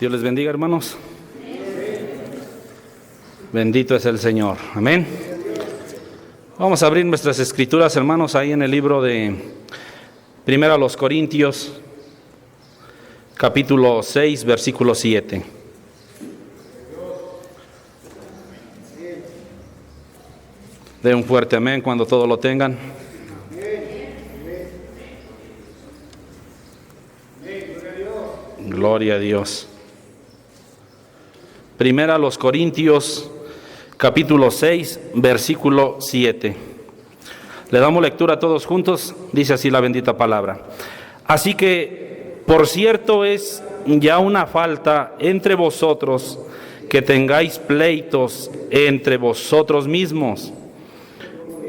Dios les bendiga, hermanos. Bendito es el Señor. Amén. Vamos a abrir nuestras escrituras, hermanos, ahí en el libro de Primera a los Corintios, capítulo 6, versículo 7. De un fuerte amén cuando todos lo tengan. Gloria a Dios. Primera a los Corintios, capítulo 6, versículo 7. Le damos lectura a todos juntos. Dice así la bendita palabra. Así que, por cierto, es ya una falta entre vosotros que tengáis pleitos entre vosotros mismos.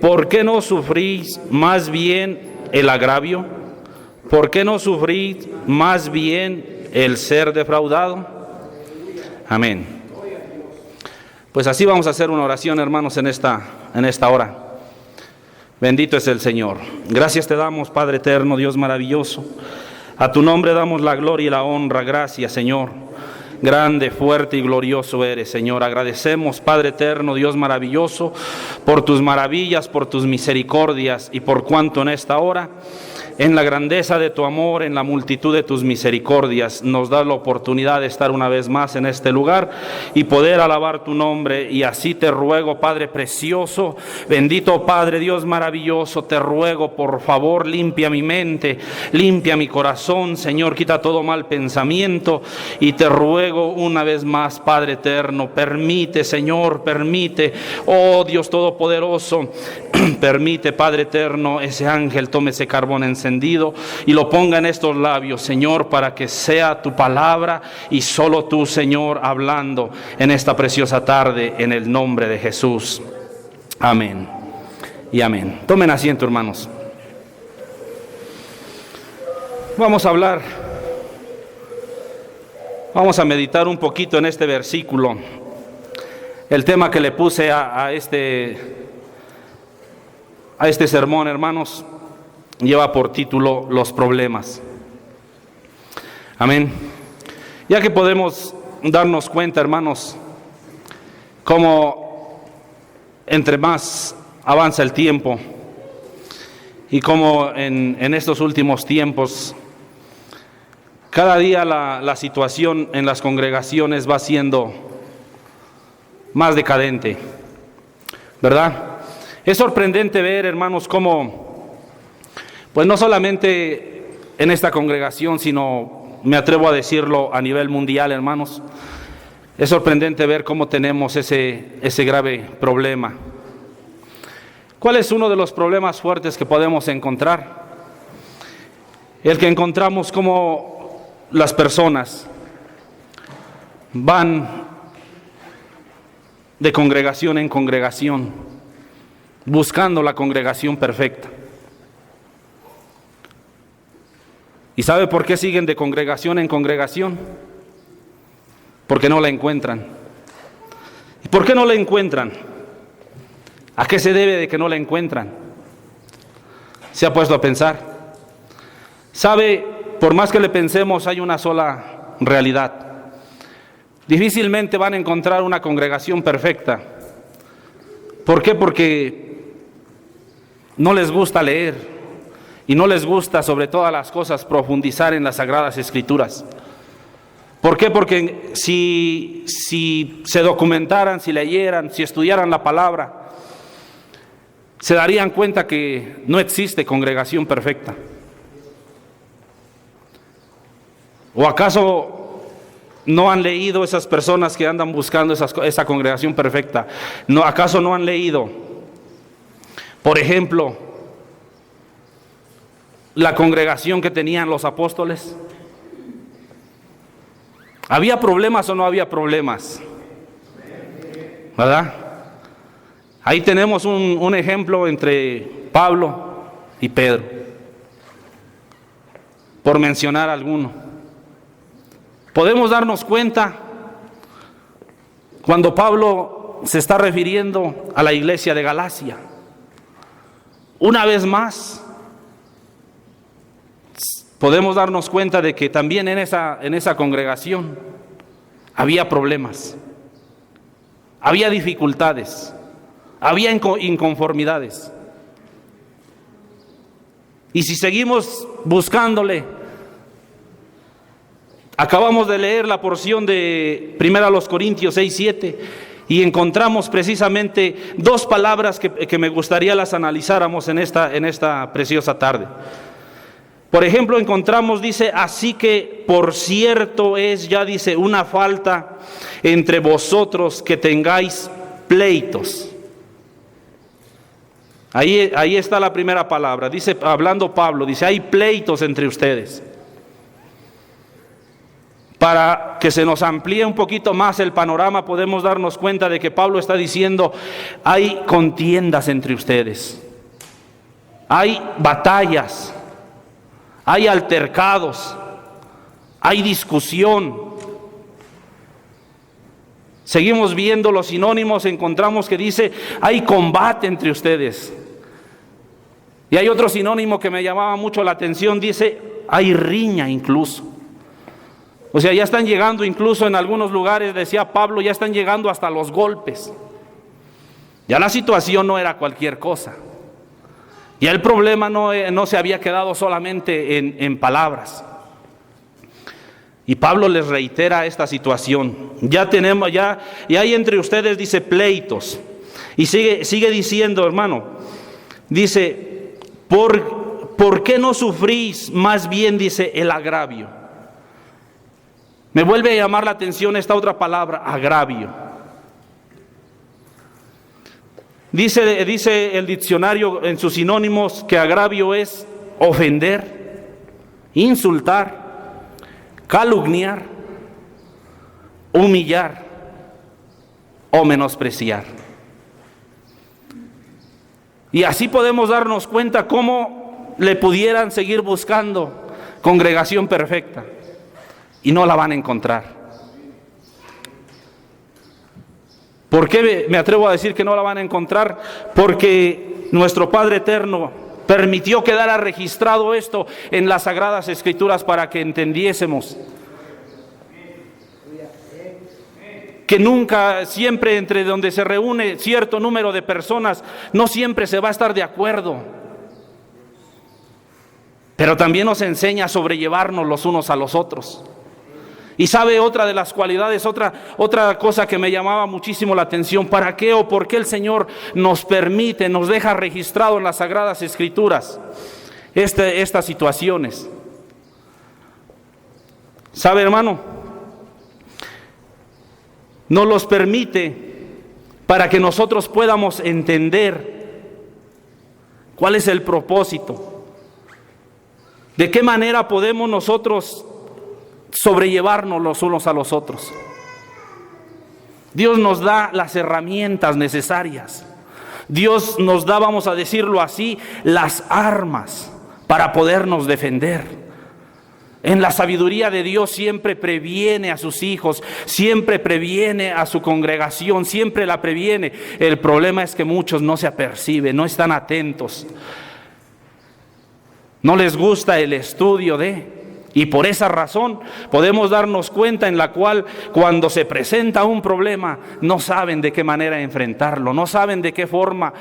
¿Por qué no sufrís más bien el agravio? ¿Por qué no sufrís más bien el ser defraudado? Amén. Pues así vamos a hacer una oración, hermanos, en esta hora. Bendito es el Señor. Gracias te damos, Padre eterno, Dios maravilloso. A tu nombre damos la gloria y la honra. Gracias, Señor. Grande, fuerte y glorioso eres, Señor. Agradecemos, Padre eterno, Dios maravilloso, por tus maravillas, por tus misericordias y por cuanto en esta hora, en la grandeza de tu amor, en la multitud de tus misericordias, nos da la oportunidad de estar una vez más en este lugar y poder alabar tu nombre. Y así te ruego, Padre precioso, bendito Padre Dios maravilloso, te ruego, por favor, limpia mi mente, limpia mi corazón, Señor, quita todo mal pensamiento. Y te ruego una vez más, Padre eterno, permite, Señor, permite, oh Dios todopoderoso, permite, Padre eterno, ese ángel tome ese carbón encendido y lo ponga en estos labios, Señor, para que sea tu palabra y solo tú, Señor, hablando en esta preciosa tarde, en el nombre de Jesús. Amén y amén. Tomen asiento, hermanos. Vamos a meditar un poquito en este versículo. El tema que le puse a este sermón, hermanos, lleva por título Los problemas. Amén. Ya que podemos darnos cuenta, hermanos, cómo entre más avanza el tiempo y cómo en estos últimos tiempos, cada día la situación en las congregaciones va siendo más decadente, ¿verdad? Es sorprendente ver, hermanos, cómo pues no solamente en esta congregación, sino me atrevo a decirlo a nivel mundial, hermanos, es sorprendente ver cómo tenemos ese grave problema. ¿Cuál es uno de los problemas fuertes que podemos encontrar? El que encontramos cómo las personas van de congregación en congregación, buscando la congregación perfecta. ¿Y sabe por qué siguen de congregación en congregación? Porque no la encuentran. ¿Y por qué no la encuentran? ¿A qué se debe de que no la encuentran? ¿Se ha puesto a pensar? ¿Sabe? Por más que le pensemos, hay una sola realidad. Difícilmente van a encontrar una congregación perfecta. ¿Por qué? Porque no les gusta leer. Y no les gusta, sobre todas las cosas, profundizar en las Sagradas Escrituras. ¿Por qué? Porque si se documentaran, si leyeran, si estudiaran la palabra, se darían cuenta que no existe congregación perfecta. ¿O acaso no han leído esas personas que andan buscando esa congregación perfecta? ¿No, acaso no han leído, por ejemplo, la congregación que tenían los apóstoles? ¿Había problemas o no había problemas? ¿Verdad? Ahí tenemos un ejemplo entre Pablo y Pedro, por mencionar alguno. Podemos darnos cuenta cuando Pablo se está refiriendo a la iglesia de Galacia. Una vez más, podemos darnos cuenta de que también en esa congregación había problemas, había dificultades, había inconformidades. Y si seguimos buscándole, acabamos de leer la porción de 1 Corintios 6:7 y encontramos precisamente dos palabras que me gustaría las analizáramos en esta preciosa tarde. Por ejemplo, encontramos, dice, así que por cierto es ya, dice, una falta entre vosotros que tengáis pleitos. Ahí está la primera palabra, dice, hablando Pablo, dice, hay pleitos entre ustedes. Para que se nos amplíe un poquito más el panorama, podemos darnos cuenta de que Pablo está diciendo, hay contiendas entre ustedes, hay batallas, hay altercados, hay discusión. Seguimos viendo los sinónimos, encontramos que dice, hay combate entre ustedes. Y hay otro sinónimo que me llamaba mucho la atención, dice, hay riña incluso. O sea, ya están llegando incluso en algunos lugares, decía Pablo, ya están llegando hasta los golpes. Ya la situación no era cualquier cosa. Ya el problema no se había quedado solamente en palabras. Y Pablo les reitera esta situación. Ya hay entre ustedes, dice, pleitos. Y sigue diciendo, hermano, dice, ¿por qué no sufrís más bien, dice, el agravio? Me vuelve a llamar la atención esta otra palabra, agravio. Dice el diccionario en sus sinónimos que agravio es ofender, insultar, calumniar, humillar o menospreciar. Y así podemos darnos cuenta cómo le pudieran seguir buscando congregación perfecta y no la van a encontrar. ¿Por qué me atrevo a decir que no la van a encontrar? Porque nuestro Padre Eterno permitió quedara registrado esto en las Sagradas Escrituras para que entendiésemos que nunca, siempre entre donde se reúne cierto número de personas, no siempre se va a estar de acuerdo. Pero también nos enseña a sobrellevarnos los unos a los otros. Y sabe otra de las cualidades, otra cosa que me llamaba muchísimo la atención, ¿para qué o por qué el Señor nos permite, nos deja registrado en las Sagradas Escrituras estas situaciones? ¿Sabe, hermano? Nos los permite para que nosotros podamos entender cuál es el propósito, de qué manera podemos nosotros sobrellevarnos los unos a los otros. Dios nos da las herramientas necesarias. Dios nos da, vamos a decirlo así, las armas para podernos defender. En la sabiduría de Dios siempre previene a sus hijos, siempre previene a su congregación, siempre la previene. El problema es que muchos no se aperciben, no están atentos. No les gusta el estudio y por esa razón podemos darnos cuenta en la cual cuando se presenta un problema no saben de qué manera enfrentarlo, no saben de qué forma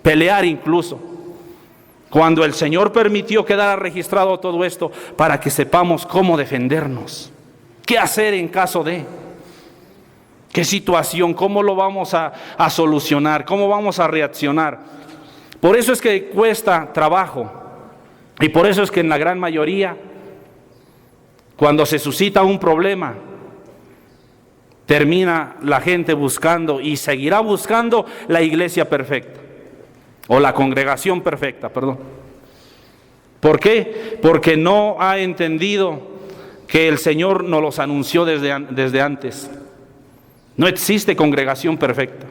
pelear incluso. Cuando el Señor permitió quedara registrado todo esto para que sepamos cómo defendernos, qué hacer en caso de, qué situación, cómo lo vamos a solucionar, cómo vamos a reaccionar. Por eso es que cuesta trabajo y por eso es que en la gran mayoría, cuando se suscita un problema, termina la gente buscando y seguirá buscando la iglesia perfecta. O la congregación perfecta, perdón. ¿Por qué? Porque no ha entendido que el Señor nos los anunció desde antes. No existe congregación perfecta.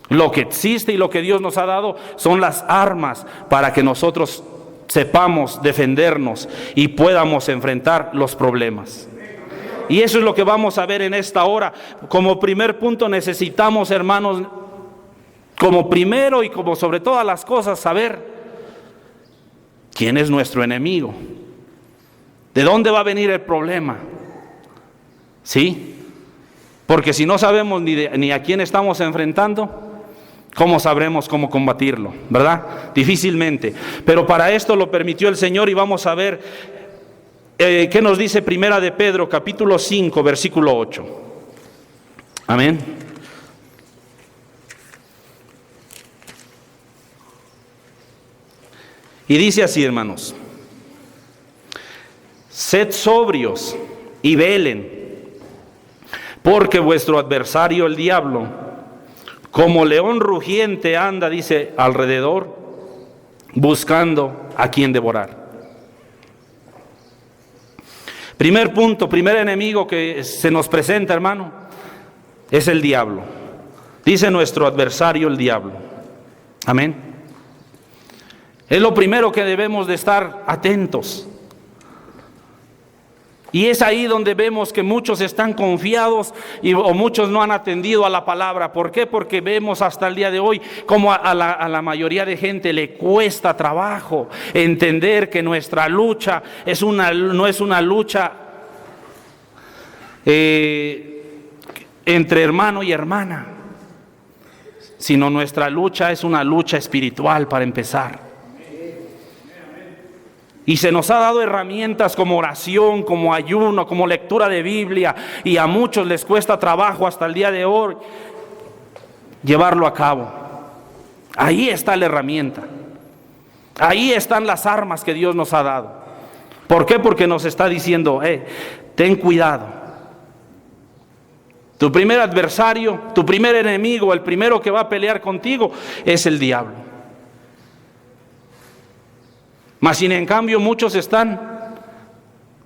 Lo que existe y lo que Dios nos ha dado son las armas para que nosotros sepamos defendernos y podamos enfrentar los problemas. Y eso es lo que vamos a ver en esta hora. Como primer punto necesitamos, hermanos, como primero y como sobre todas las cosas, saber quién es nuestro enemigo, de dónde va a venir el problema. ¿Sí? Porque si no sabemos ni a quién estamos enfrentando, ¿cómo sabremos cómo combatirlo? ¿Verdad? Difícilmente. Pero para esto lo permitió el Señor, y vamos a ver qué nos dice Primera de Pedro, capítulo 5, versículo 8. Amén. Y dice así, hermanos: sed sobrios y velen, porque vuestro adversario el diablo, como león rugiente anda, dice, alrededor, buscando a quien devorar. Primer punto, primer enemigo que se nos presenta, hermano, es el diablo. Dice nuestro adversario el diablo. Amén. Es lo primero que debemos de estar atentos. Y es ahí donde vemos que muchos están confiados o muchos no han atendido a la palabra. ¿Por qué? Porque vemos hasta el día de hoy como a la mayoría de gente le cuesta trabajo entender que nuestra lucha no es una lucha entre hermano y hermana, sino nuestra lucha es una lucha espiritual para empezar. Y se nos ha dado herramientas como oración, como ayuno, como lectura de Biblia, y a muchos les cuesta trabajo hasta el día de hoy llevarlo a cabo. Ahí está la herramienta. Ahí están las armas que Dios nos ha dado. ¿Por qué? Porque nos está diciendo, ten cuidado. Tu primer adversario, tu primer enemigo, el primero que va a pelear contigo es el diablo. Mas sin en cambio muchos están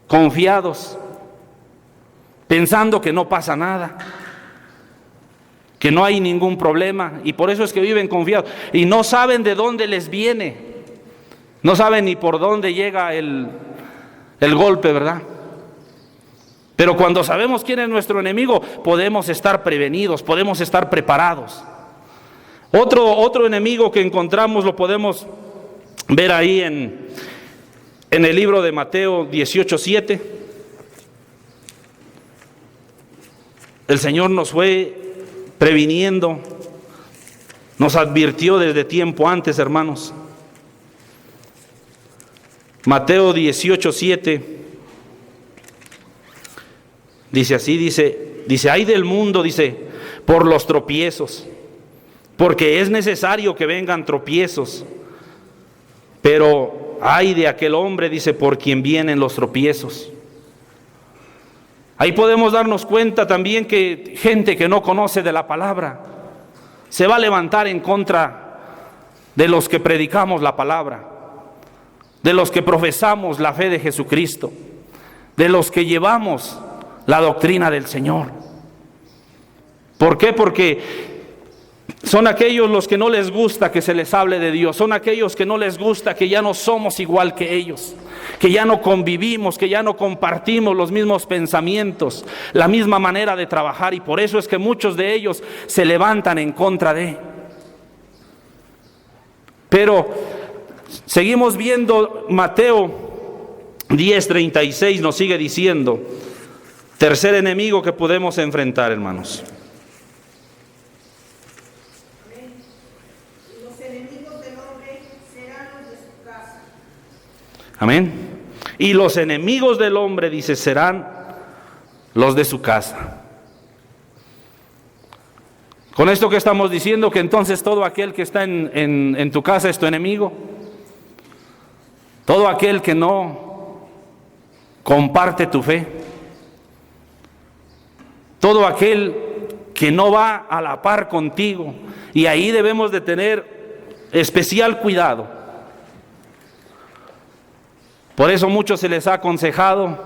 confiados, pensando que no pasa nada, que no hay ningún problema, y por eso es que viven confiados y no saben de dónde les viene, no saben ni por dónde llega el golpe, ¿verdad? Pero cuando sabemos quién es nuestro enemigo, podemos estar prevenidos, podemos estar preparados. Otro enemigo que encontramos lo podemos ver ahí en el libro de Mateo 18:7. El Señor nos fue previniendo, nos advirtió desde tiempo antes, hermanos. Mateo 18:7 dice así, dice, ay del mundo, dice, por los tropiezos, porque es necesario que vengan tropiezos. Pero ay de aquel hombre, dice, por quien vienen los tropiezos. Ahí podemos darnos cuenta también que gente que no conoce de la palabra se va a levantar en contra de los que predicamos la palabra, de los que profesamos la fe de Jesucristo, de los que llevamos la doctrina del Señor. ¿Por qué? Porque son aquellos los que no les gusta que se les hable de Dios, son aquellos que no les gusta que ya no somos igual que ellos, que ya no convivimos, que ya no compartimos los mismos pensamientos, la misma manera de trabajar, y por eso es que muchos de ellos se levantan en contra de. Pero seguimos viendo Mateo 10:36, nos sigue diciendo, tercer enemigo que podemos enfrentar, hermanos. Amén. Y los enemigos del hombre, dice, serán los de su casa. Con esto que estamos diciendo, que entonces todo aquel que está en tu casa es tu enemigo. Todo aquel que no comparte tu fe. Todo aquel que no va a la par contigo. Y ahí debemos de tener especial cuidado. Por eso muchos se les ha aconsejado,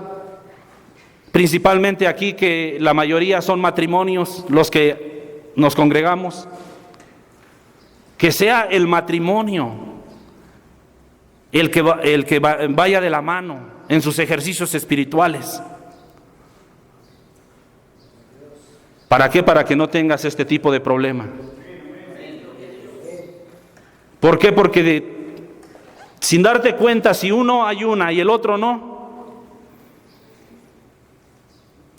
principalmente aquí que la mayoría son matrimonios, los que nos congregamos, que sea el matrimonio el que vaya de la mano en sus ejercicios espirituales. ¿Para qué? Para que no tengas este tipo de problema. ¿Por qué? Porque sin darte cuenta, si uno ayuna y el otro no,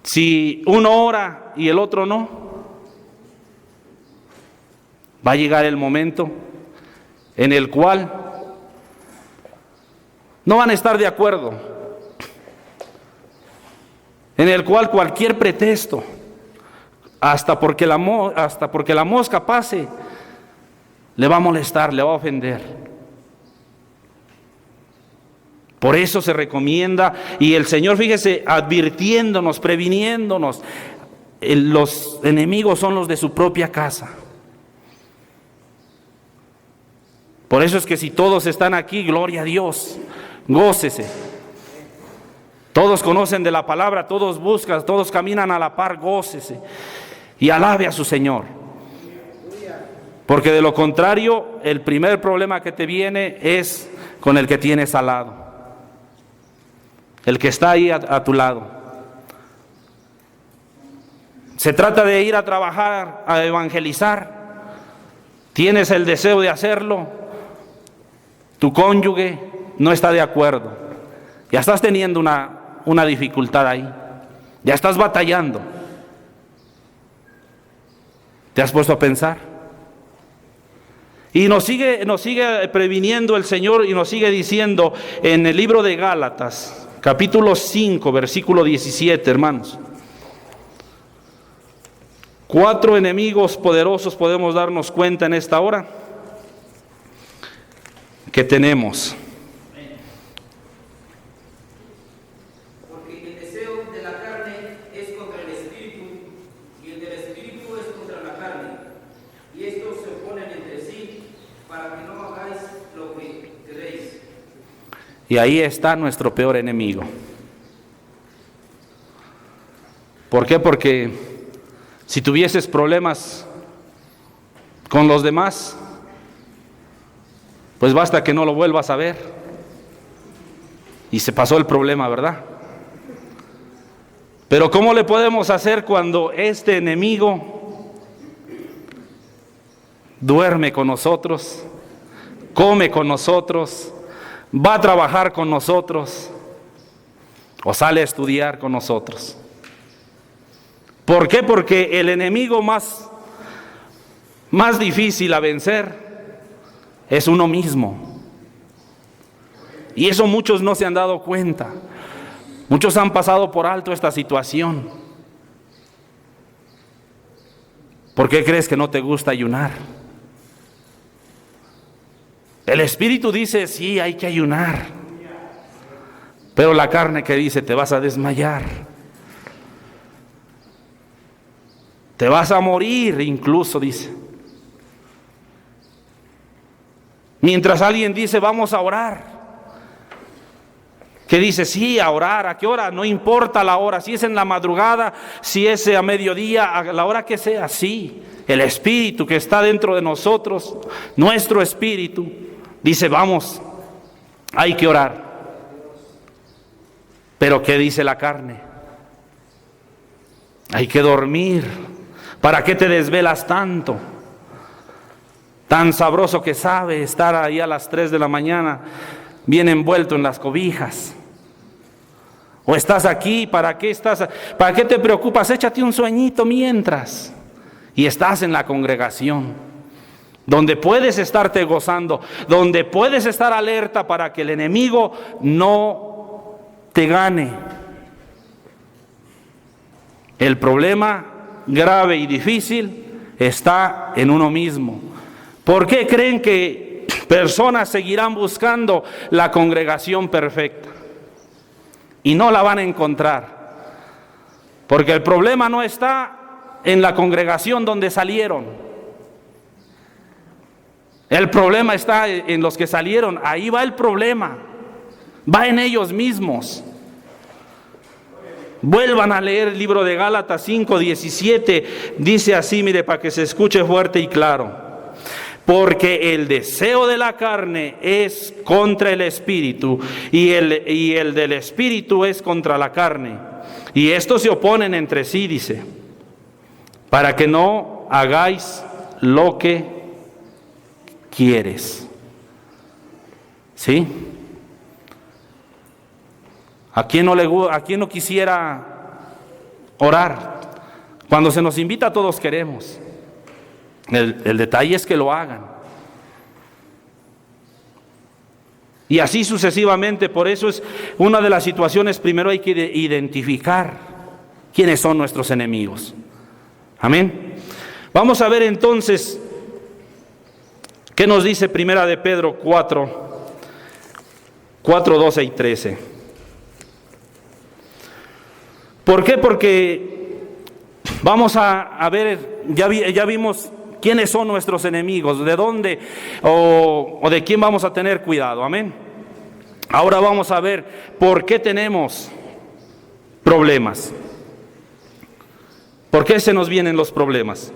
Si uno ora y el otro no, va a llegar el momento en el cual no van a estar de acuerdo, en el cual cualquier pretexto, hasta porque la mosca pase, le va a molestar, le va a ofender. Por eso se recomienda, y el Señor, fíjese, advirtiéndonos, previniéndonos, los enemigos son los de su propia casa. Por eso es que si todos están aquí, gloria a Dios, gócese. Todos conocen de la palabra, todos buscan, todos caminan a la par, gócese y alabe a su Señor. Porque de lo contrario, el primer problema que te viene es con el que tienes al lado, el que está ahí a tu lado. Se trata de ir a trabajar, a evangelizar. Tienes el deseo de hacerlo, tu cónyuge no está de acuerdo. Ya estás teniendo una dificultad ahí. Ya estás batallando. ¿Te has puesto a pensar? Y nos sigue previniendo el Señor y nos sigue diciendo en el libro de Gálatas, capítulo 5, versículo 17, hermanos. 4 enemigos poderosos podemos darnos cuenta en esta hora que tenemos. Porque el deseo de la carne es contra el espíritu, y el del espíritu es contra la carne, y estos se oponen entre sí, para que no hagáis lo que queréis. Y ahí está nuestro peor enemigo. ¿Por qué? Porque si tuvieses problemas con los demás, pues basta que no lo vuelvas a ver y se pasó el problema, ¿verdad? Pero ¿cómo le podemos hacer cuando este enemigo duerme con nosotros, come con nosotros, va a trabajar con nosotros o sale a estudiar con nosotros? ¿Por qué? Porque el enemigo más difícil a vencer es uno mismo. Y eso muchos no se han dado cuenta. Muchos han pasado por alto esta situación. ¿Por qué crees que no te gusta ayunar? El Espíritu dice, sí, hay que ayunar. Pero la carne que dice, te vas a desmayar. Te vas a morir incluso, dice. Mientras alguien dice, vamos a orar. Que dice, sí, a orar. ¿A qué hora? No importa la hora. Si es en la madrugada, si es a mediodía, a la hora que sea, sí. El Espíritu que está dentro de nosotros, nuestro Espíritu, dice, vamos, hay que orar. Pero ¿qué dice la carne? Hay que dormir. ¿Para qué te desvelas tanto? Tan sabroso que sabe estar ahí a las 3 de la mañana, bien envuelto en las cobijas. O estás aquí, ¿para qué te preocupas? Échate un sueñito mientras. Y estás en la congregación, donde puedes estarte gozando, donde puedes estar alerta para que el enemigo no te gane. El problema grave y difícil está en uno mismo. ¿Por qué creen que personas seguirán buscando la congregación perfecta? Y no la van a encontrar. Porque el problema no está en la congregación donde salieron. El problema está en los que salieron. Ahí va el problema. Va en ellos mismos. Vuelvan a leer el libro de Gálatas 5:17. Dice así, mire, para que se escuche fuerte y claro. Porque el deseo de la carne es contra el espíritu y el del espíritu es contra la carne. Y estos se oponen entre sí, dice, para que no hagáis lo que quieres. ¿Sí? ¿A quién no quisiera Orar. Cuando se nos invita, todos queremos. El detalle es que lo hagan. Y así sucesivamente. Por eso es una de las situaciones. Primero hay que identificar quiénes son nuestros enemigos. Amén. Vamos a ver entonces qué nos dice Primera de Pedro 4, 12 y 13. ¿Por qué? Porque vamos a ver, ya vimos quiénes son nuestros enemigos, de dónde o de quién vamos a tener cuidado. Amén. Ahora vamos a ver por qué tenemos problemas. ¿Por qué se nos vienen los problemas?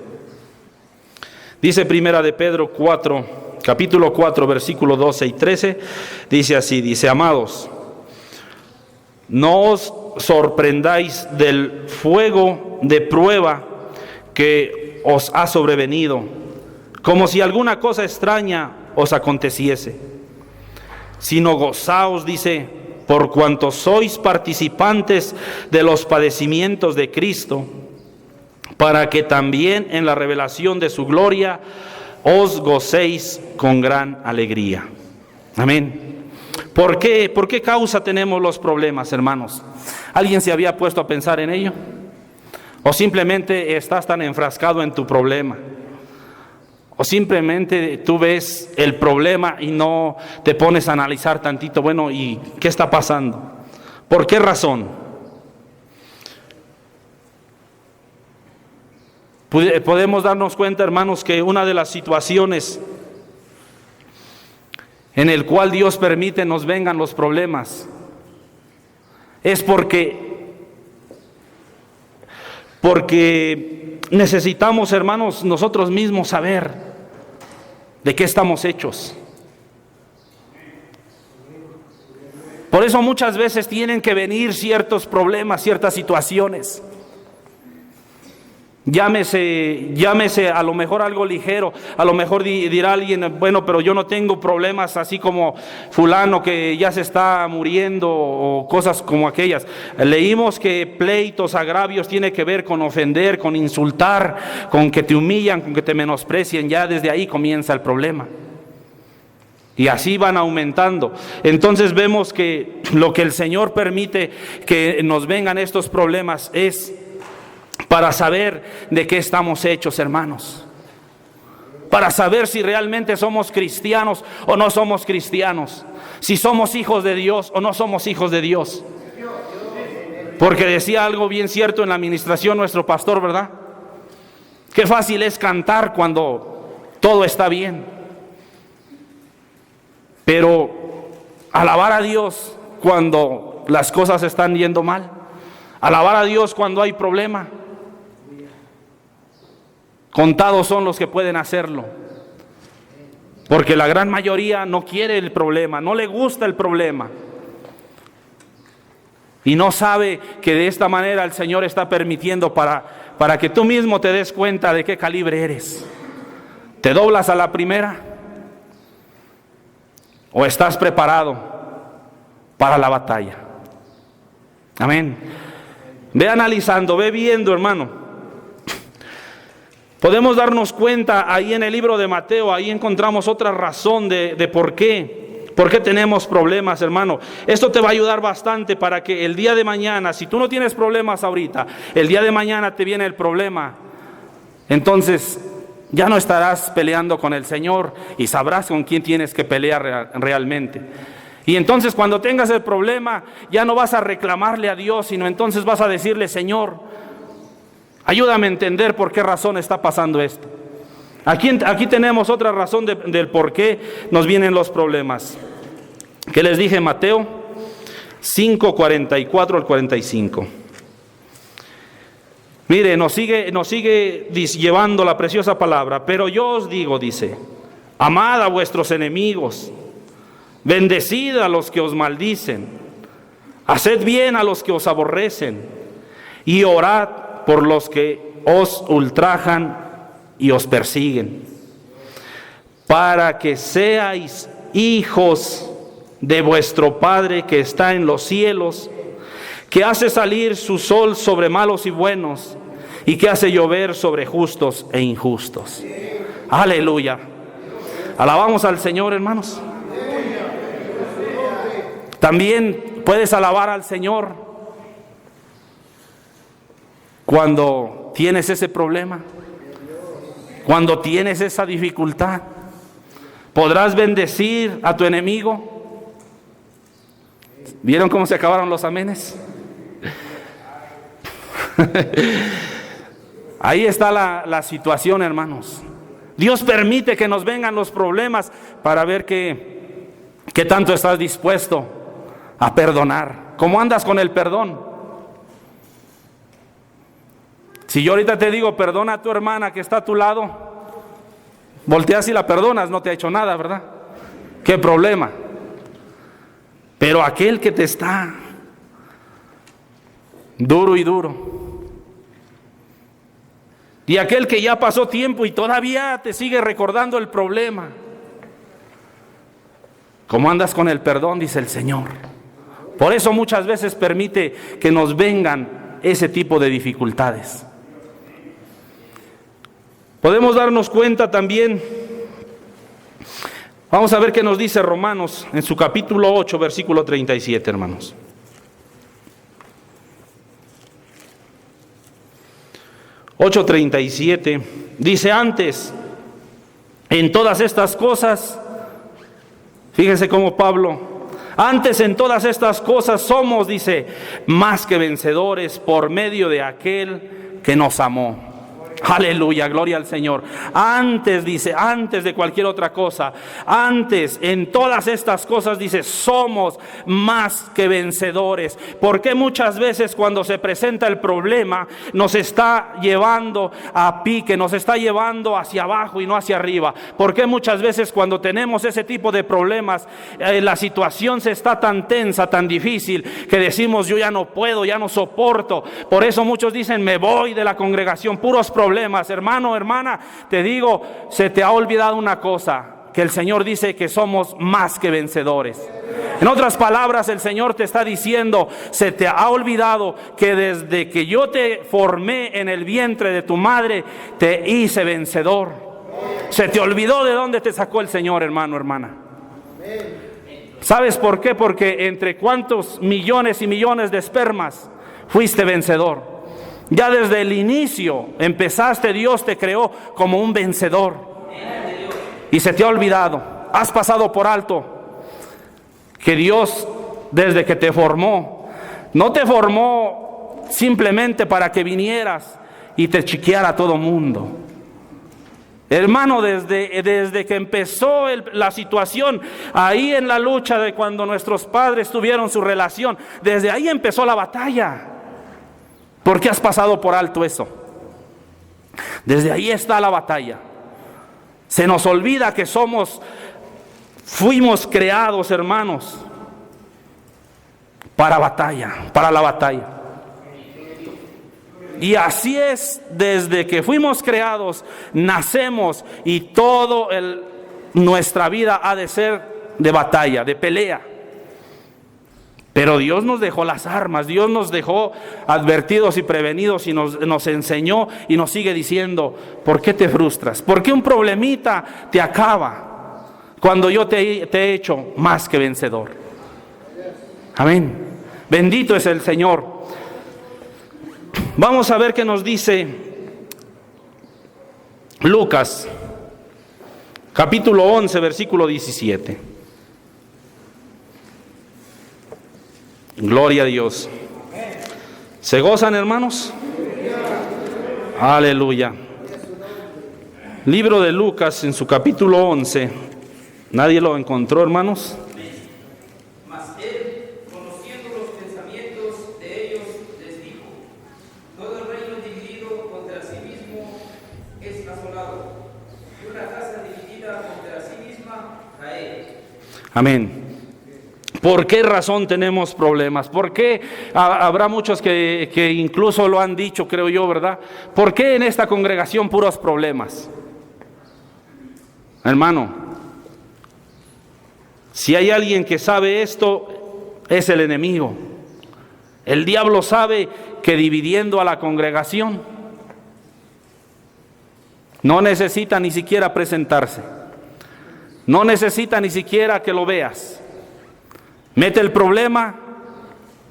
Dice Primera de Pedro 4, capítulo 4, versículo 12 y 13, dice así, dice: amados, no os sorprendáis del fuego de prueba que os ha sobrevenido, como si alguna cosa extraña os aconteciese, sino gozaos, dice, por cuanto sois participantes de los padecimientos de Cristo, para que también en la revelación de su gloria os gocéis con gran alegría. Amén. ¿Por qué? ¿Por qué causa tenemos los problemas, hermanos? ¿Alguien se había puesto a pensar en ello? ¿O simplemente estás tan enfrascado en tu problema? ¿O simplemente tú ves el problema y no te pones a analizar tantito, bueno, ¿y qué está pasando? ¿Por qué razón? Podemos darnos cuenta, hermanos, que una de las situaciones en el cual Dios permite nos vengan los problemas es porque necesitamos, hermanos, nosotros mismos saber de qué estamos hechos. Por eso muchas veces tienen que venir ciertos problemas, ciertas situaciones. Llámese a lo mejor algo ligero. A lo mejor dirá alguien, bueno, pero yo no tengo problemas así como fulano que ya se está muriendo, o cosas como aquellas. Leímos que pleitos, agravios tiene que ver con ofender, con insultar, con que te humillan, con que te menosprecian. Ya desde ahí comienza el problema. Y así van aumentando. Entonces vemos que lo que el Señor permite que nos vengan estos problemas es para saber de qué estamos hechos, hermanos. Para saber si realmente somos cristianos o no somos cristianos. Si somos hijos de Dios o no somos hijos de Dios. Porque decía algo bien cierto en la administración nuestro pastor, ¿verdad? Qué fácil es cantar cuando todo está bien. Pero alabar a Dios cuando las cosas están yendo mal. Alabar a Dios cuando hay problema. Contados son los que pueden hacerlo, porque la gran mayoría no quiere el problema, no le gusta el problema, y no sabe que de esta manera el Señor está permitiendo para que tú mismo te des cuenta de qué calibre eres. ¿Te doblas a la primera? ¿O estás preparado para la batalla? Amén. Ve analizando, ve viendo, hermano. Podemos darnos cuenta ahí en el libro de Mateo, ahí encontramos otra razón de por qué tenemos problemas, hermano. Esto te va a ayudar bastante para que el día de mañana, si tú no tienes problemas ahorita, el día de mañana te viene el problema, entonces ya no estarás peleando con el Señor y sabrás con quién tienes que pelear realmente. Y entonces cuando tengas el problema, ya no vas a reclamarle a Dios, sino entonces vas a decirle: Señor, ayúdame a entender por qué razón está pasando esto. Aquí tenemos otra razón del por qué nos vienen los problemas. ¿Qué les dije? Mateo 5, 44 al 45. Mire, nos sigue llevando la preciosa palabra. Pero yo os digo, dice: amad a vuestros enemigos, bendecid a los que os maldicen, haced bien a los que os aborrecen, y orad por los que os ultrajan y os persiguen, para que seáis hijos de vuestro Padre que está en los cielos, que hace salir su sol sobre malos y buenos, y que hace llover sobre justos e injustos. Aleluya. Alabamos al Señor, hermanos. También puedes alabar al Señor cuando tienes ese problema, cuando tienes esa dificultad. Podrás bendecir a tu enemigo. ¿Vieron cómo se acabaron los amenes? Ahí está la situación, hermanos. Dios permite que nos vengan los problemas para ver qué tanto estás dispuesto a perdonar. ¿Cómo andas con el perdón? Si yo ahorita te digo, perdona a tu hermana que está a tu lado, volteas y la perdonas, no te ha hecho nada, ¿verdad? ¿Qué problema? Pero aquel que te está duro y duro, y aquel que ya pasó tiempo y todavía te sigue recordando el problema, ¿cómo andas con el perdón? Dice el Señor. Por eso muchas veces permite que nos vengan ese tipo de dificultades. Podemos darnos cuenta también, vamos a ver qué nos dice Romanos en su capítulo 8, versículo 37, hermanos. (8:37) dice: antes, en todas estas cosas, fíjense cómo Pablo, antes en todas estas cosas somos, dice, más que vencedores por medio de aquel que nos amó. Aleluya, gloria al Señor. Antes, dice, antes de cualquier otra cosa, antes, en todas estas cosas, dice, somos más que vencedores. Porque muchas veces cuando se presenta el problema, nos está llevando a pique, nos está llevando hacia abajo y no hacia arriba? Porque muchas veces cuando tenemos ese tipo de problemas, la situación se está tan tensa, tan difícil, que decimos, yo ya no puedo, ya no soporto. Por eso muchos dicen, me voy de la congregación, puros problemas. Hermano, hermana, te digo, se te ha olvidado una cosa, que el Señor dice que somos más que vencedores. En otras palabras, el Señor te está diciendo, se te ha olvidado que desde que yo te formé en el vientre de tu madre, te hice vencedor. Se te olvidó de dónde te sacó el Señor, hermano, hermana. ¿Sabes por qué? Porque entre cuántos millones y millones de espermas fuiste vencedor. Ya desde el inicio empezaste, Dios te creó como un vencedor. Y se te ha olvidado, has pasado por alto que Dios, desde que te formó, no te formó simplemente para que vinieras y te chiqueara a todo mundo. Hermano, desde que empezó la situación, ahí en la lucha de cuando nuestros padres tuvieron su relación, desde ahí empezó la batalla. ¿Por qué has pasado por alto eso? Desde ahí está la batalla. Se nos olvida que fuimos creados, hermanos, para la batalla. Y así es, desde que fuimos creados, nacemos y nuestra vida ha de ser de batalla, de pelea. Pero Dios nos dejó las armas, Dios nos dejó advertidos y prevenidos y nos enseñó y nos sigue diciendo, ¿por qué te frustras? ¿Por qué un problemita te acaba cuando yo te he hecho más que vencedor? Amén. Bendito es el Señor. Vamos a ver qué nos dice Lucas, capítulo 11, versículo 17. Gloria a Dios. ¿Se gozan, hermanos? Aleluya. Libro de Lucas en su capítulo 11. ¿Nadie lo encontró, hermanos? Mas él, conociendo los pensamientos de ellos, les dijo: todo el reino dividido contra sí mismo es asolado, y una casa dividida contra sí misma cae. Amén. ¿Por qué razón tenemos problemas? ¿Por qué habrá muchos que incluso lo han dicho, creo yo, ¿verdad? ¿Por qué en esta congregación puros problemas? Hermano, si hay alguien que sabe esto, es el enemigo. El diablo sabe que dividiendo a la congregación no necesita ni siquiera presentarse. No necesita ni siquiera que lo veas. Mete el problema,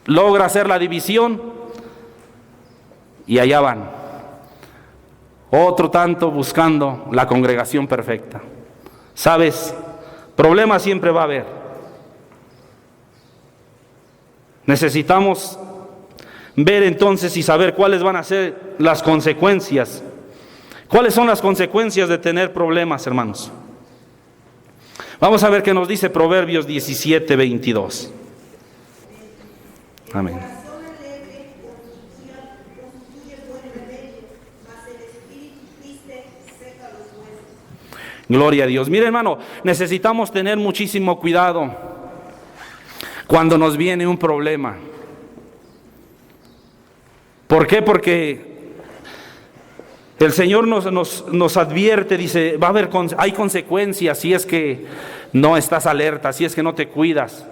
logra hacer la división y allá van. Otro tanto buscando la congregación perfecta. ¿Sabes? Problemas siempre va a haber. Necesitamos ver entonces y saber cuáles van a ser las consecuencias. ¿Cuáles son las consecuencias de tener problemas, hermanos? Vamos a ver qué nos dice Proverbios 17:22. Amén. Gloria a Dios. Mire, hermano, necesitamos tener muchísimo cuidado cuando nos viene un problema. ¿Por qué? Porque el Señor nos advierte, dice, hay consecuencias si es que no estás alerta, si es que no te cuidas.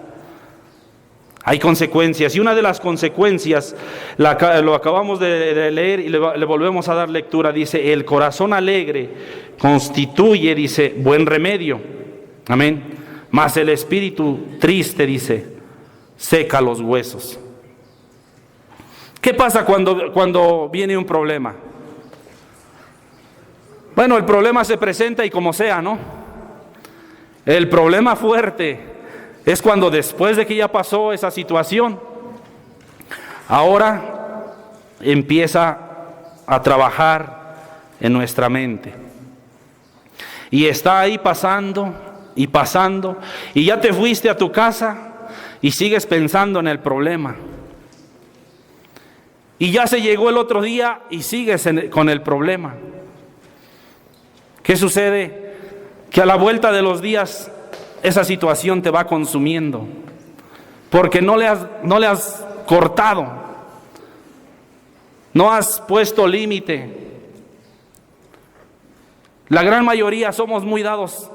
Hay consecuencias, y una de las consecuencias, lo acabamos de leer y le volvemos a dar lectura, dice, el corazón alegre constituye, dice, buen remedio, amén, mas el espíritu triste, dice, seca los huesos. ¿Qué pasa cuando viene un problema? Bueno, el problema se presenta y como sea, ¿no? El problema fuerte es cuando después de que ya pasó esa situación, ahora empieza a trabajar en nuestra mente. Y está ahí pasando y pasando, y ya te fuiste a tu casa y sigues pensando en el problema. Y ya se llegó el otro día y sigues con el problema. ¿Qué sucede? Que a la vuelta de los días esa situación te va consumiendo, porque no le has cortado, no has puesto límite. La gran mayoría somos muy dados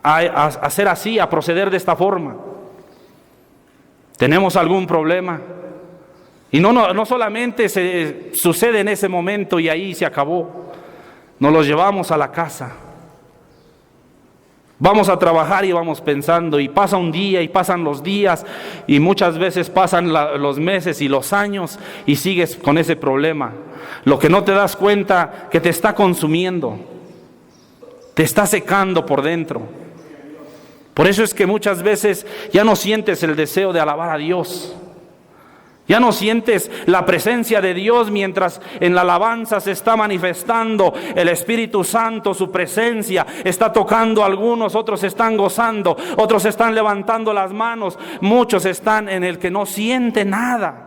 a ser así, a proceder de esta forma. Tenemos algún problema y no solamente sucede en ese momento y ahí se acabó, nos los llevamos a la casa. Vamos a trabajar y vamos pensando, y pasa un día y pasan los días y muchas veces pasan los meses y los años y sigues con ese problema. Lo que no te das cuenta que te está consumiendo, te está secando por dentro. Por eso es que muchas veces ya no sientes el deseo de alabar a Dios. Ya no sientes la presencia de Dios mientras en la alabanza se está manifestando el Espíritu Santo, su presencia está tocando a algunos, otros están gozando, otros están levantando las manos, muchos están en el que no siente nada.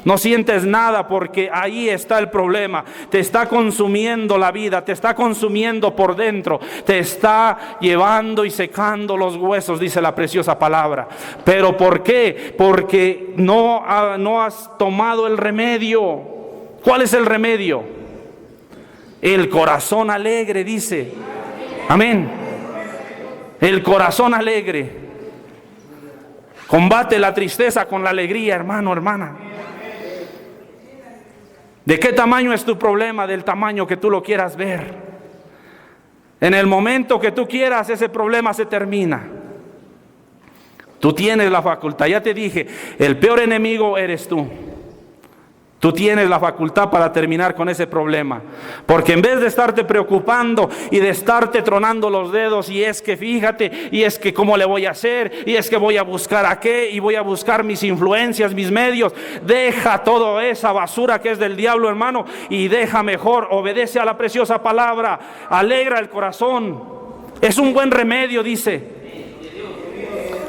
No sientes nada porque ahí está el problema. Te está consumiendo la vida, te está consumiendo por dentro, te está llevando y secando los huesos, dice la preciosa palabra. ¿Pero por qué? Porque no has tomado el remedio. ¿Cuál es el remedio? El corazón alegre, dice. Amén. El corazón alegre. Combate la tristeza con la alegría, hermano, hermana. ¿De qué tamaño es tu problema? Del tamaño que tú lo quieras ver. En el momento que tú quieras, ese problema se termina. Tú tienes la facultad, ya te dije, el peor enemigo eres tú. Tú tienes la facultad para terminar con ese problema. Porque en vez de estarte preocupando y de estarte tronando los dedos, y es que fíjate, y es que cómo le voy a hacer, y es que voy a buscar a qué, y voy a buscar mis influencias, mis medios, deja toda esa basura que es del diablo, hermano, y deja mejor, obedece a la preciosa palabra, alegra el corazón. Es un buen remedio, dice.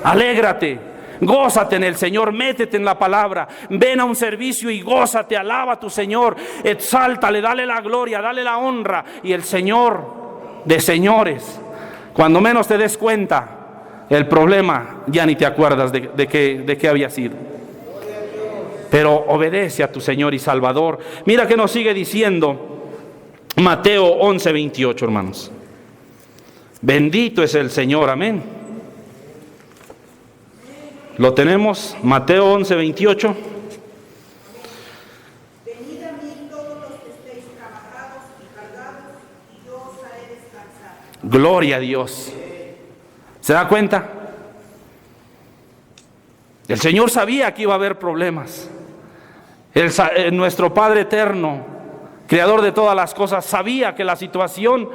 Alégrate. Gózate en el Señor, métete en la palabra, ven a un servicio y gózate, alaba a tu Señor, exáltale, dale la gloria, dale la honra, y el Señor de señores, cuando menos te des cuenta, el problema ya ni te acuerdas de qué había sido. Pero obedece a tu Señor y Salvador. Mira que nos sigue diciendo Mateo 11:28, hermanos. Bendito es el Señor, amén. ¿Lo tenemos? Mateo 11:28. Gloria a Dios. ¿Se da cuenta? El Señor sabía que iba a haber problemas. Nuestro Padre eterno, creador de todas las cosas, sabía que la situación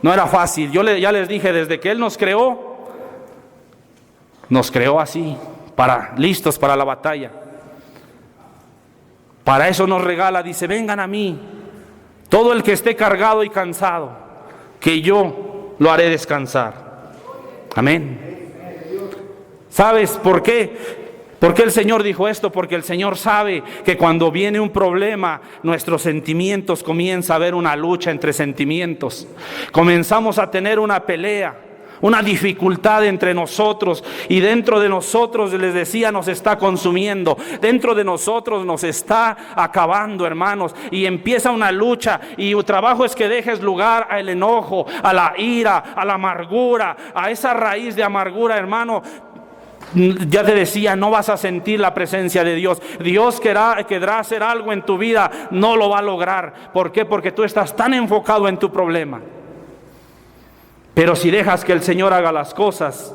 no era fácil. Ya les dije, desde que Él nos creó así, listos para la batalla. Para eso nos regala, dice, vengan a mí, todo el que esté cargado y cansado, que yo lo haré descansar. Amén. ¿Sabes por qué? ¿Por qué el Señor dijo esto? Porque el Señor sabe que cuando viene un problema, nuestros sentimientos comienza a haber una lucha entre sentimientos. Comenzamos a tener una pelea, una dificultad entre nosotros, y dentro de nosotros, les decía, nos está consumiendo, dentro de nosotros nos está acabando, hermanos, y empieza una lucha, y tu trabajo es que dejes lugar al enojo, a la ira, a la amargura, a esa raíz de amargura, hermano. Ya te decía, no vas a sentir la presencia de Dios. Dios querrá hacer algo en tu vida, no lo va a lograr. ¿Por qué? Porque tú estás tan enfocado en tu problema. Pero si dejas que el Señor haga las cosas,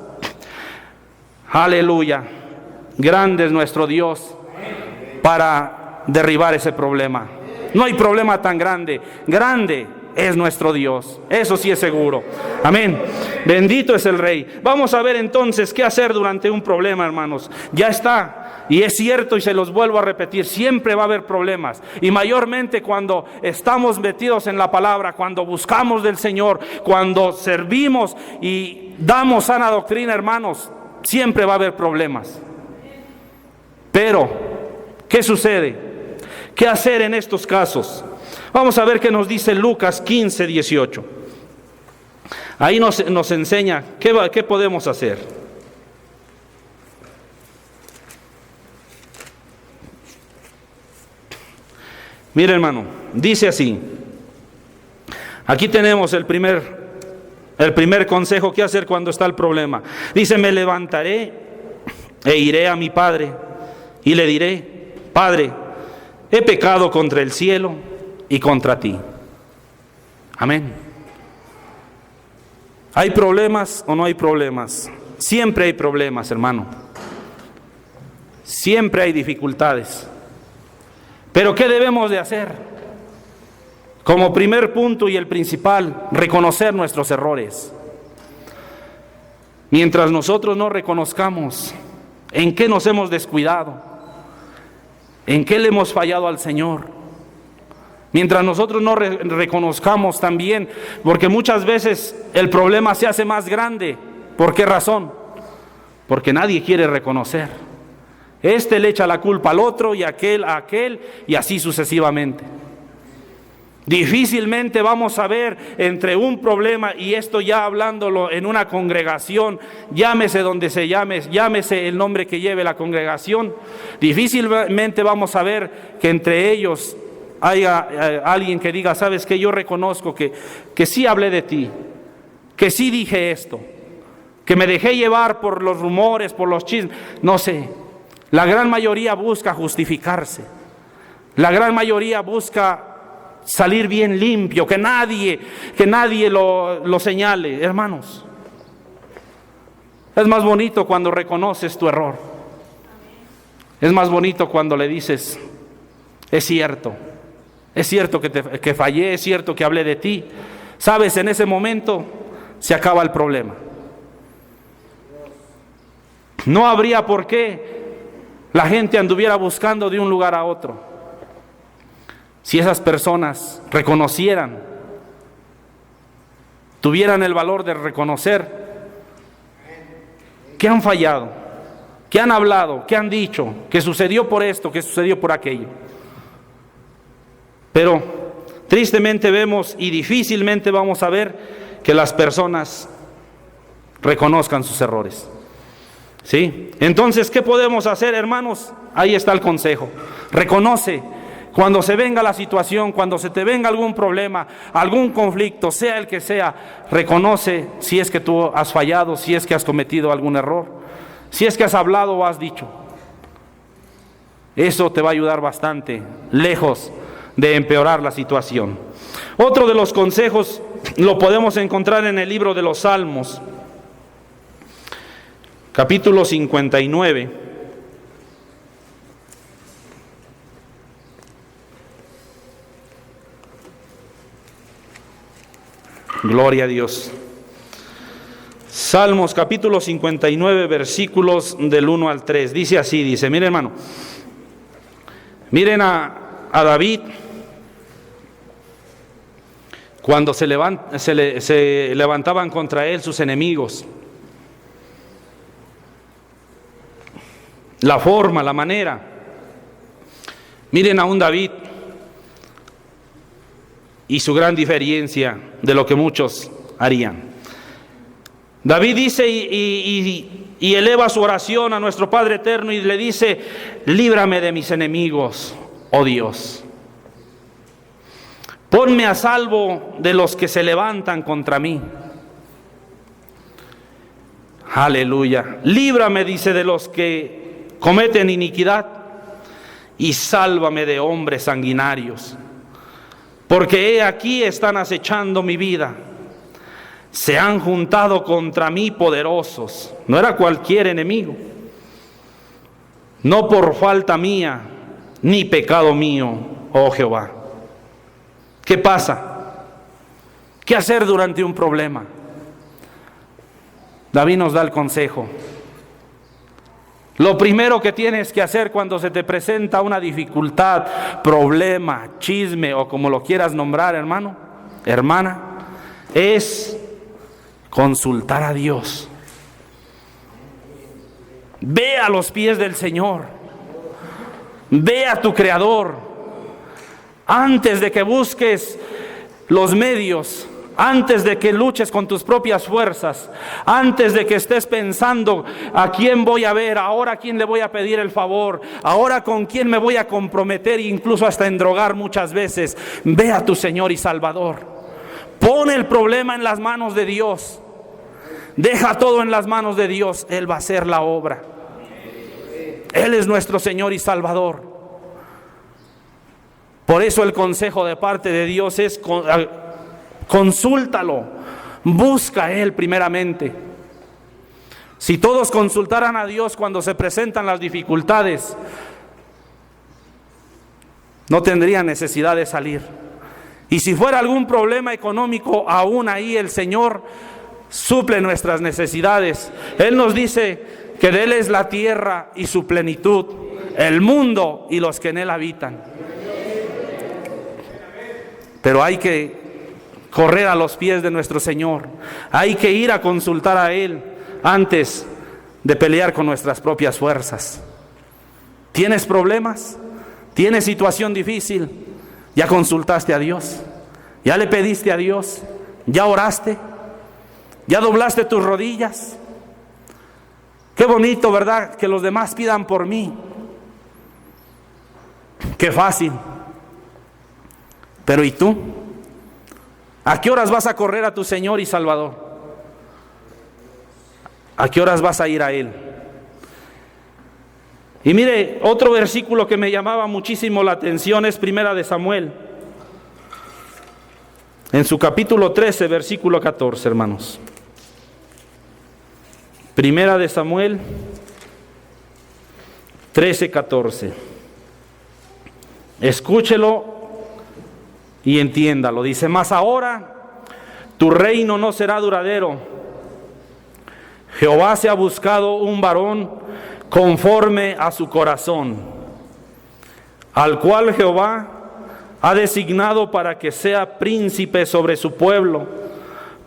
aleluya, grande es nuestro Dios para derribar ese problema. No hay problema tan grande, grande es nuestro Dios, eso sí es seguro. Amén. Bendito es el Rey. Vamos a ver entonces qué hacer durante un problema, hermanos. Ya está, y es cierto, y se los vuelvo a repetir, siempre va a haber problemas, y mayormente cuando estamos metidos en la palabra, cuando buscamos del Señor, cuando servimos y damos sana doctrina, hermanos, siempre va a haber problemas. Pero, ¿qué sucede? ¿Qué hacer en estos casos? Vamos a ver qué nos dice Lucas 15, 18. Ahí nos enseña qué podemos hacer. Mira, hermano, dice así. Aquí tenemos el primer consejo, qué hacer cuando está el problema. Dice, me levantaré e iré a mi padre y le diré, Padre, he pecado contra el cielo y contra ti. Amén. ¿Hay problemas o no hay problemas? Siempre hay problemas, hermano. Siempre hay dificultades. Pero ¿qué debemos de hacer? Como primer punto y el principal, reconocer nuestros errores. Mientras nosotros no reconozcamos en qué nos hemos descuidado, en qué le hemos fallado al Señor, mientras nosotros no reconozcamos también, porque muchas veces el problema se hace más grande. ¿Por qué razón? Porque nadie quiere reconocer. Este le echa la culpa al otro y aquel a aquel, y así sucesivamente. Difícilmente vamos a ver entre un problema, y esto ya hablándolo en una congregación, llámese donde se llame, llámese el nombre que lleve la congregación, difícilmente vamos a ver que entre ellos haya alguien que diga, ¿sabes qué? Yo reconozco que sí hablé de ti, que sí dije esto, que me dejé llevar por los rumores, por los chismes, no sé. La gran mayoría busca justificarse. La gran mayoría busca salir bien limpio, que nadie lo señale. Hermanos, es más bonito cuando reconoces tu error. Es más bonito cuando le dices, es cierto que fallé, es cierto que hablé de ti. Sabes, en ese momento se acaba el problema. No habría por qué la gente anduviera buscando de un lugar a otro. Si esas personas reconocieran, tuvieran el valor de reconocer que han fallado, que han hablado, que han dicho, que sucedió por esto, que sucedió por aquello. Pero tristemente vemos y difícilmente vamos a ver que las personas reconozcan sus errores. ¿Sí? Entonces, ¿qué podemos hacer, hermanos? Ahí está el consejo. Reconoce. Cuando se venga la situación, cuando se te venga algún problema, algún conflicto, sea el que sea, reconoce si es que tú has fallado, si es que has cometido algún error, si es que has hablado o has dicho. Eso te va a ayudar bastante, lejos de empeorar la situación. Otro de los consejos lo podemos encontrar en el libro de los Salmos, capítulo 59. Gloria a Dios. Salmos capítulo 59, versículos del 1 al 3. Dice así, dice, miren hermano, miren a David cuando se levantaban contra él sus enemigos. La forma, la manera. Miren a un David y su gran diferencia de lo que muchos harían. David dice y eleva su oración a nuestro Padre eterno y le dice: líbrame de mis enemigos, oh Dios. Ponme a salvo de los que se levantan contra mí. Aleluya. Líbrame, dice, de los que cometen iniquidad y sálvame de hombres sanguinarios. Porque he aquí están acechando mi vida. Se han juntado contra mí poderosos. No era cualquier enemigo. No por falta mía, ni pecado mío, oh Jehová. ¿Qué pasa? ¿Qué hacer durante un problema? David nos da el consejo. Lo primero que tienes que hacer cuando se te presenta una dificultad, problema, chisme o como lo quieras nombrar, hermano, hermana, es consultar a Dios. Ve a los pies del Señor. Ve a tu Creador. Antes de que busques los medios, antes de que luches con tus propias fuerzas, antes de que estés pensando a quién voy a ver, ahora a quién le voy a pedir el favor, ahora con quién me voy a comprometer, incluso hasta endrogar muchas veces, ve a tu Señor y Salvador. Pon el problema en las manos de Dios. Deja todo en las manos de Dios. Él va a hacer la obra. Él es nuestro Señor y Salvador. Por eso el consejo de parte de Dios es: consúltalo, busca a Él primeramente. Si todos consultaran a Dios cuando se presentan las dificultades, no tendrían necesidad de salir. Y si fuera algún problema económico, aún ahí el Señor suple nuestras necesidades. Él nos dice que de Él es la tierra y su plenitud, el mundo y los que en Él habitan. Pero hay que correr a los pies de nuestro Señor. Hay que ir a consultar a Él antes de pelear con nuestras propias fuerzas. ¿Tienes problemas? ¿Tienes situación difícil? ¿Ya consultaste a Dios? ¿Ya le pediste a Dios? ¿Ya oraste? ¿Ya doblaste tus rodillas? Qué bonito, ¿verdad? Que los demás pidan por mí. Qué fácil. Pero ¿y tú? ¿A qué horas vas a correr a tu Señor y Salvador? ¿A qué horas vas a ir a Él? Y mire, otro versículo que me llamaba muchísimo la atención es Primera de Samuel. En su capítulo 13, versículo 14, hermanos. Primera de Samuel 13, 14. Escúchelo y entiéndalo. Dice: mas ahora tu reino no será duradero. Jehová se ha buscado un varón conforme a su corazón, al cual Jehová ha designado para que sea príncipe sobre su pueblo,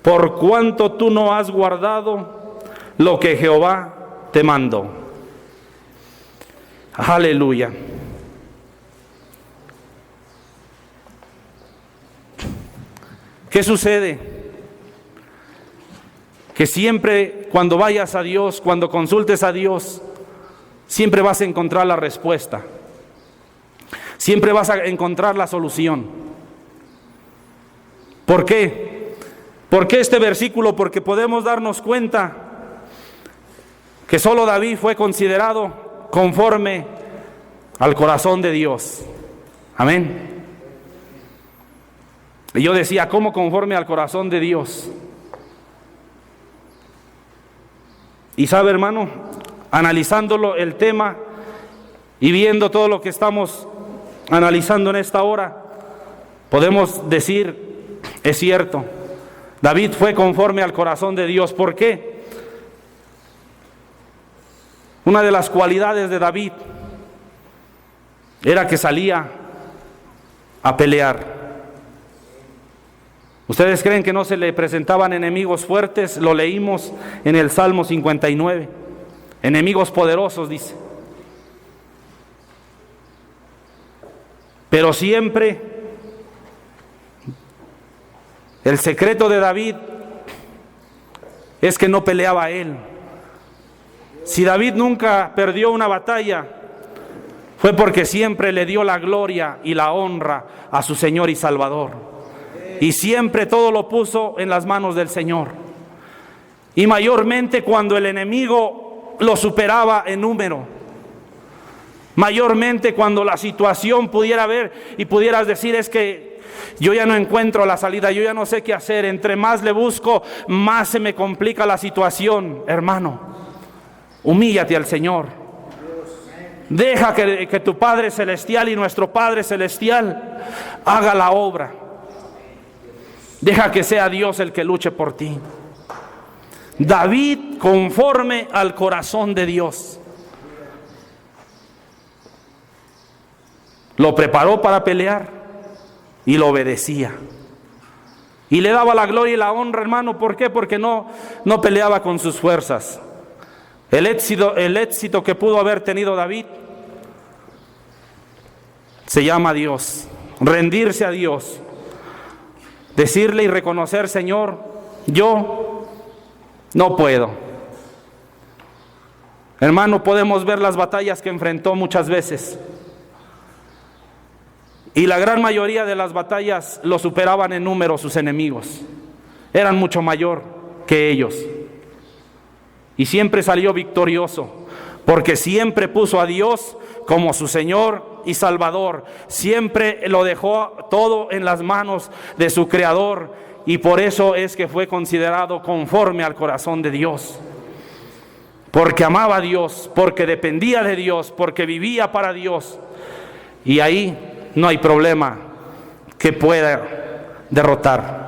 por cuanto tú no has guardado lo que Jehová te mandó. Aleluya. ¿Qué sucede? Que siempre cuando vayas a Dios, cuando consultes a Dios, siempre vas a encontrar la respuesta. Siempre vas a encontrar la solución. ¿Por qué? ¿Por qué este versículo? Porque podemos darnos cuenta que solo David fue considerado conforme al corazón de Dios. Amén. Y yo decía, ¿cómo conforme al corazón de Dios? Y sabe, hermano, analizándolo el tema y viendo todo lo que estamos analizando en esta hora, podemos decir, es cierto, David fue conforme al corazón de Dios. ¿Por qué? Una de las cualidades de David era que salía a pelear. ¿Ustedes creen que no se le presentaban enemigos fuertes? Lo leímos en el Salmo 59. Enemigos poderosos, dice. Pero siempre el secreto de David es que no peleaba él. Si David nunca perdió una batalla, fue porque siempre le dio la gloria y la honra a su Señor y Salvador. Y siempre todo lo puso en las manos del Señor. Y mayormente cuando el enemigo lo superaba en número. Mayormente cuando la situación pudiera ver y pudieras decir, es que yo ya no encuentro la salida, yo ya no sé qué hacer. Entre más le busco, más se me complica la situación. Hermano, humíllate al Señor. Deja que tu Padre Celestial y nuestro Padre Celestial haga la obra. Deja que sea Dios el que luche por ti. David conforme al corazón de Dios. Lo preparó para pelear y lo obedecía. Y le daba la gloria y la honra, hermano. ¿Por qué? Porque no peleaba con sus fuerzas. El éxito que pudo haber tenido David se llama Dios. Rendirse a Dios. Decirle y reconocer, Señor, yo no puedo. Hermano, podemos ver las batallas que enfrentó muchas veces. Y la gran mayoría de las batallas lo superaban en número sus enemigos. Eran mucho mayor que ellos. Y siempre salió victorioso, porque siempre puso a Dios como su Señor y Salvador. Siempre lo dejó todo en las manos de su Creador. Y por eso es que fue considerado conforme al corazón de Dios. Porque amaba a Dios, porque dependía de Dios, porque vivía para Dios. Y ahí no hay problema que pueda derrotar.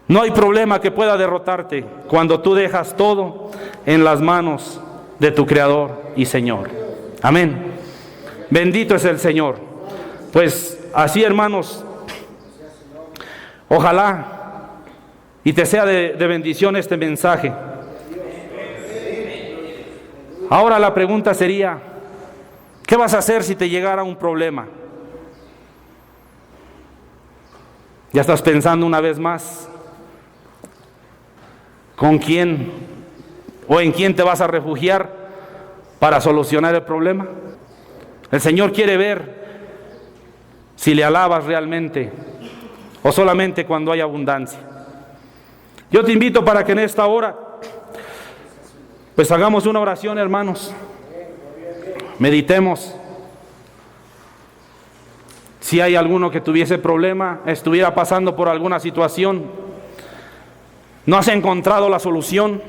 No hay problema que pueda derrotarte cuando tú dejas todo en las manos de tu Creador y Señor. Amén. Bendito es el Señor. Pues así, hermanos, ojalá y te sea de bendición este mensaje. Ahora la pregunta sería, ¿qué vas a hacer si te llegara un problema? ¿Ya estás pensando una vez más con quién o en quién te vas a refugiar para solucionar el problema? El Señor quiere ver si le alabas realmente o solamente cuando hay abundancia. Yo te invito para que en esta hora pues hagamos una oración, hermanos. Meditemos. Si hay alguno que tuviese problema, estuviera pasando por alguna situación, no has encontrado la solución,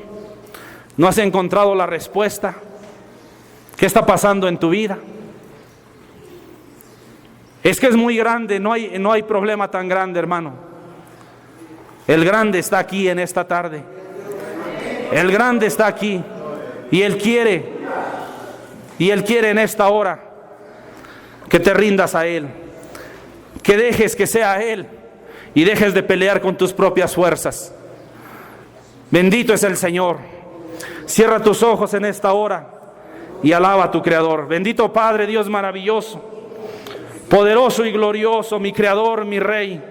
no has encontrado la respuesta. ¿Qué está pasando en tu vida? Es que es muy grande, no hay problema tan grande, hermano. El grande está aquí en esta tarde. El grande está aquí y Él quiere en esta hora que te rindas a Él, que dejes que sea Él y dejes de pelear con tus propias fuerzas. Bendito es el Señor. Cierra tus ojos en esta hora y alaba a tu Creador. Bendito Padre, Dios maravilloso, poderoso y glorioso, mi Creador, mi Rey.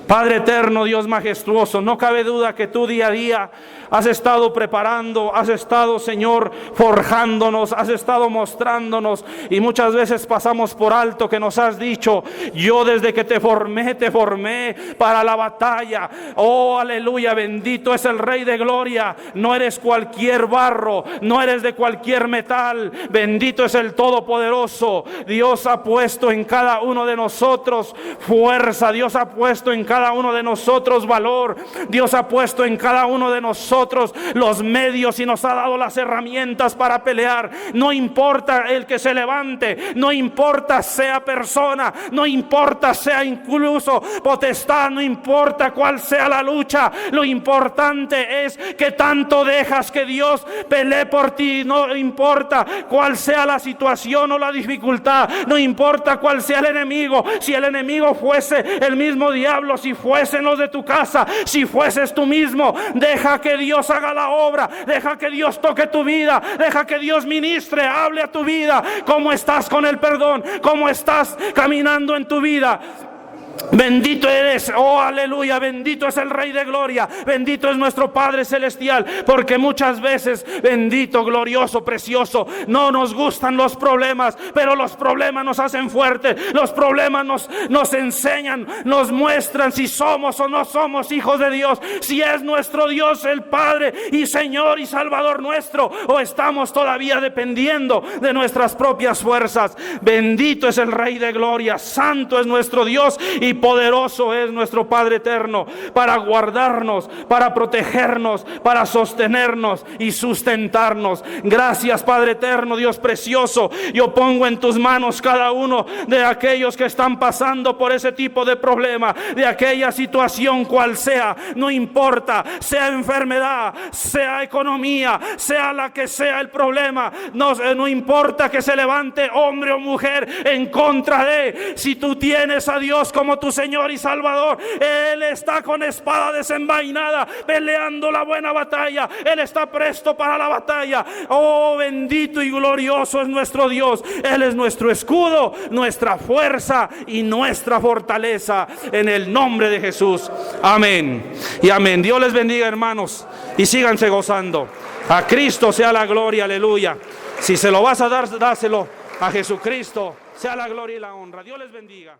Padre eterno, Dios majestuoso, no cabe duda que tú día a día has estado preparando, has estado, Señor, forjándonos, has estado mostrándonos, y muchas veces pasamos por alto que nos has dicho: yo desde que te formé para la batalla. Oh, aleluya, bendito es el Rey de Gloria. No eres cualquier barro, no eres de cualquier metal, bendito es el Todopoderoso. Dios ha puesto en cada uno de nosotros fuerza, Dios ha puesto en cada uno de nosotros valor, Dios ha puesto en cada uno de nosotros los medios y nos ha dado las herramientas para pelear. No importa el que se levante, no importa sea persona, no importa sea incluso potestad, no importa cuál sea la lucha, lo importante es que tanto dejas que Dios pelee por ti. No importa cuál sea la situación o la dificultad, no importa cuál sea el enemigo. Si el enemigo fuese el mismo diablo, si fuesen los de tu casa, si fueses tú mismo, deja que Dios haga la obra, deja que Dios toque tu vida, deja que Dios ministre, hable a tu vida. ¿Cómo estás con el perdón? ¿Cómo estás caminando en tu vida? Bendito eres, oh aleluya, bendito es el Rey de Gloria, bendito es nuestro Padre Celestial, porque muchas veces, bendito, glorioso, precioso, no nos gustan los problemas, pero los problemas nos hacen fuertes, los problemas nos enseñan, nos muestran si somos o no somos hijos de Dios, si es nuestro Dios el Padre y Señor y Salvador nuestro, o estamos todavía dependiendo de nuestras propias fuerzas. Bendito es el Rey de Gloria, santo es nuestro Dios y poderoso es nuestro Padre eterno para guardarnos, para protegernos, para sostenernos y sustentarnos. Gracias, Padre eterno, Dios precioso. Yo pongo en tus manos cada uno de aquellos que están pasando por ese tipo de problema, de aquella situación cual sea, no importa, sea enfermedad, sea economía, sea la que sea el problema, no importa que se levante hombre o mujer en contra de, si tú tienes a Dios como tu Señor y Salvador, Él está con espada desenvainada peleando la buena batalla. Él está presto para la batalla. Oh, bendito y glorioso es nuestro Dios. Él es nuestro escudo, nuestra fuerza y nuestra fortaleza, en el nombre de Jesús. Amén y amén. Dios les bendiga, hermanos, y síganse gozando. A Cristo sea la gloria, aleluya. Si se lo vas a dar, dáselo a Jesucristo. Sea la gloria y la honra. Dios les bendiga.